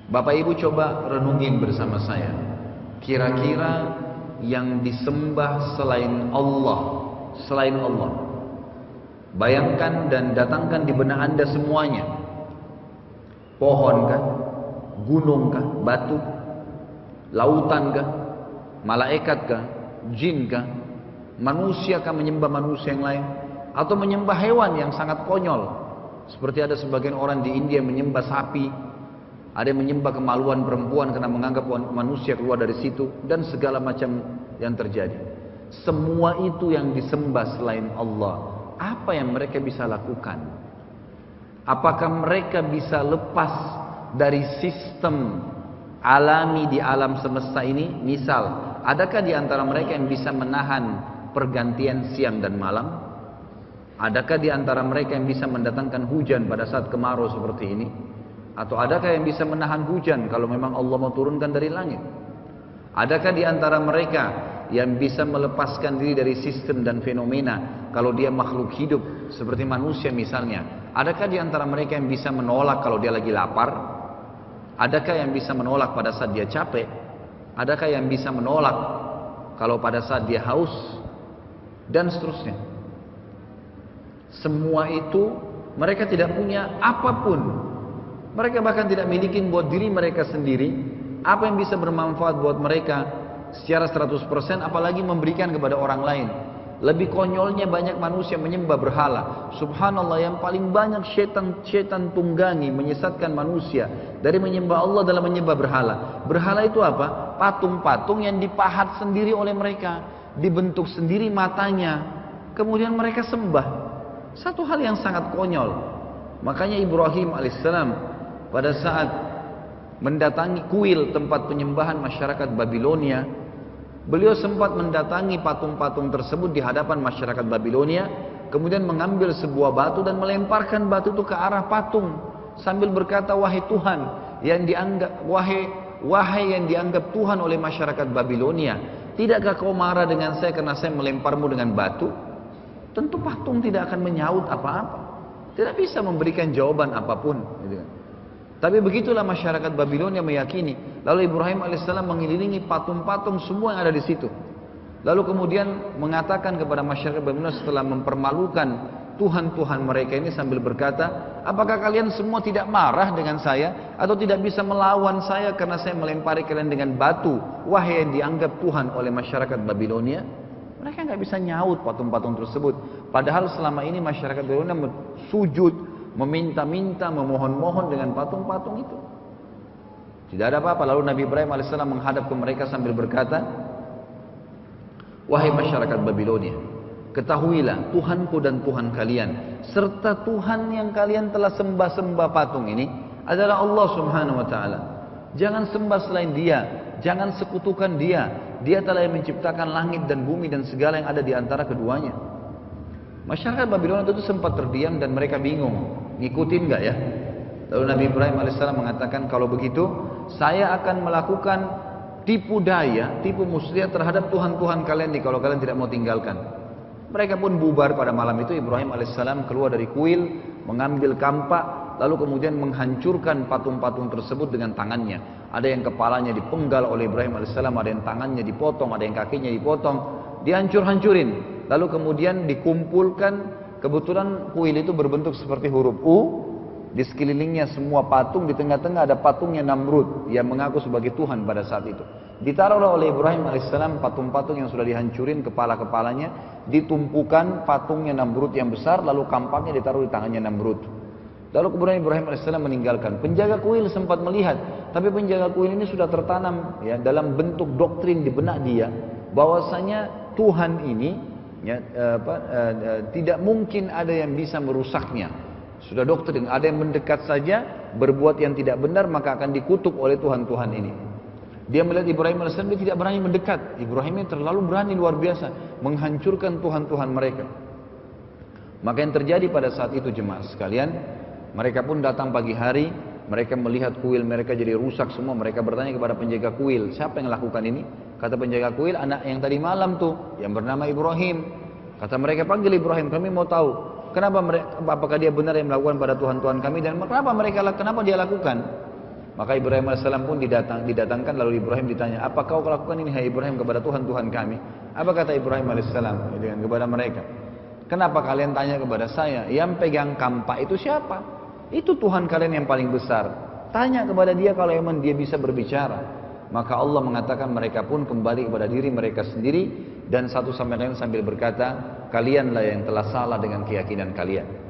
Bapak Ibu coba renungin bersama saya. Kira-kira yang disembah selain Allah. Bayangkan dan datangkan di benak Anda semuanya. Pohon kah? Gunung kah? Batu? Lautan kah? Malaikat kah? Jin kah? Manusia kah menyembah manusia yang lain? Atau menyembah hewan yang sangat konyol? Seperti ada sebagian orang di India menyembah sapi, ada yang menyembah kemaluan perempuan karena menganggap manusia keluar dari situ, dan segala macam yang terjadi. Semua itu yang disembah selain Allah, apa yang mereka bisa lakukan? Apakah mereka bisa lepas dari sistem alami di alam semesta ini? Misal, adakah di antara mereka yang bisa menahan pergantian siang dan malam? Adakah di antara mereka yang bisa mendatangkan hujan pada saat kemarau seperti ini? Atau adakah yang bisa menahan hujan kalau memang Allah mau turunkan dari langit? Adakah di antara mereka yang bisa melepaskan diri dari sistem dan fenomena kalau dia makhluk hidup seperti manusia misalnya? Adakah di antara mereka yang bisa menolak kalau dia lagi lapar? Adakah yang bisa menolak pada saat dia capek? Adakah yang bisa menolak kalau pada saat dia haus? Dan seterusnya. Semua itu mereka tidak punya apapun. Mereka bahkan tidak miliki buat diri mereka sendiri apa yang bisa bermanfaat buat mereka secara 100%, apalagi memberikan kepada orang lain. Lebih konyolnya, banyak manusia menyembah berhala. Subhanallah, yang paling banyak syaitan tunggangi menyesatkan manusia dari menyembah Allah dalam menyembah berhala. Berhala itu apa? Patung-patung yang dipahat sendiri oleh mereka, dibentuk sendiri matanya, kemudian mereka sembah. Satu hal yang sangat konyol. Makanya Ibrahim alaihissalam pada saat mendatangi kuil tempat penyembahan masyarakat Babilonia, beliau sempat mendatangi patung-patung tersebut di hadapan masyarakat Babilonia, kemudian mengambil sebuah batu dan melemparkan batu itu ke arah patung sambil berkata, wahai Tuhan yang dianggap wahai yang dianggap Tuhan oleh masyarakat Babilonia, tidakkah kau marah dengan saya karena saya melemparmu dengan batu? Tentu patung tidak akan menyaut apa-apa, tidak bisa memberikan jawaban apapun, gitu kan. Tapi begitulah masyarakat Babilonia meyakini. Lalu Ibrahim alaihissalam mengelilingi patung-patung semua yang ada di situ. Lalu kemudian mengatakan kepada masyarakat Babilonia setelah mempermalukan Tuhan-Tuhan mereka ini sambil berkata, apakah kalian semua tidak marah dengan saya atau tidak bisa melawan saya karena saya melempari kalian dengan batu, wahai yang dianggap Tuhan oleh masyarakat Babilonia? Mereka nggak bisa nyaut patung-patung tersebut. Padahal selama ini masyarakat Babilonia sujud, meminta-minta, memohon-mohon dengan patung-patung itu. Tidak ada apa-apa. Lalu Nabi Ibrahim alaihissalam menghadap ke mereka sambil berkata, wahai masyarakat Babilonia, ketahuilah Tuhanku dan Tuhan kalian, serta Tuhan yang kalian telah sembah-sembah patung ini adalah Allah subhanahu wa ta'ala. Jangan sembah selain dia, jangan sekutukan dia. Dia telah yang menciptakan langit dan bumi dan segala yang ada di antara keduanya. Masyarakat Babilonia itu sempat terdiam dan mereka bingung, ngikutin nggak ya? Lalu Nabi Ibrahim alaihissalam mengatakan, kalau begitu saya akan melakukan tipu daya, tipu muslihat terhadap Tuhan-Tuhan kalian nih kalau kalian tidak mau tinggalkan. Mereka pun bubar pada malam itu. Ibrahim alaihissalam keluar dari kuil, mengambil kampak, lalu kemudian menghancurkan patung-patung tersebut dengan tangannya. Ada yang kepalanya dipenggal oleh Ibrahim alaihissalam, ada yang tangannya dipotong, ada yang kakinya dipotong, dihancur-hancurin. Lalu kemudian dikumpulkan. Kebetulan kuil itu berbentuk seperti huruf U. Di sekelilingnya semua patung, di tengah-tengah ada patungnya Namrud yang mengaku sebagai Tuhan pada saat itu. Ditaruhlah oleh Ibrahim alaihissalam patung-patung yang sudah dihancurin kepala-kepalanya, ditumpukan patungnya Namrud yang besar, lalu kampaknya ditaruh di tangannya Namrud. Lalu kemudian Ibrahim alaihissalam meninggalkan. Penjaga kuil sempat melihat, tapi penjaga kuil ini sudah tertanam ya dalam bentuk doktrin di benak dia bahwasanya Tuhan ini ya, tidak mungkin ada yang bisa merusaknya. Sudah doktrin, ada yang mendekat saja berbuat yang tidak benar maka akan dikutuk oleh Tuhan-Tuhan ini. Dia melihat Ibrahim AS, dia tidak berani mendekat. Ibrahim ini terlalu berani, luar biasa menghancurkan Tuhan-Tuhan mereka. Maka yang terjadi pada saat itu jemaah sekalian, mereka pun datang pagi hari, mereka melihat kuil mereka jadi rusak semua. Mereka bertanya kepada penjaga kuil, siapa yang lakukan ini? Kata penjaga kuil, anak yang tadi malam tuh, yang bernama Ibrahim. Kata mereka, panggil Ibrahim, kami mau tahu apakah dia benar yang melakukan pada Tuhan-Tuhan kami, dan kenapa dia lakukan? Maka Ibrahim AS pun didatangkan, lalu Ibrahim ditanya, apa kau lakukan ini hai Ibrahim kepada Tuhan kami? Apa kata Ibrahim AS kepada mereka? Kenapa kalian tanya kepada saya? Yang pegang kampak itu siapa? Itu Tuhan kalian yang paling besar. Tanya kepada dia kalau memang dia bisa berbicara. Maka Allah mengatakan mereka pun kembali kepada diri mereka sendiri. Dan satu sama lain sambil berkata, kalianlah yang telah salah dengan keyakinan kalian.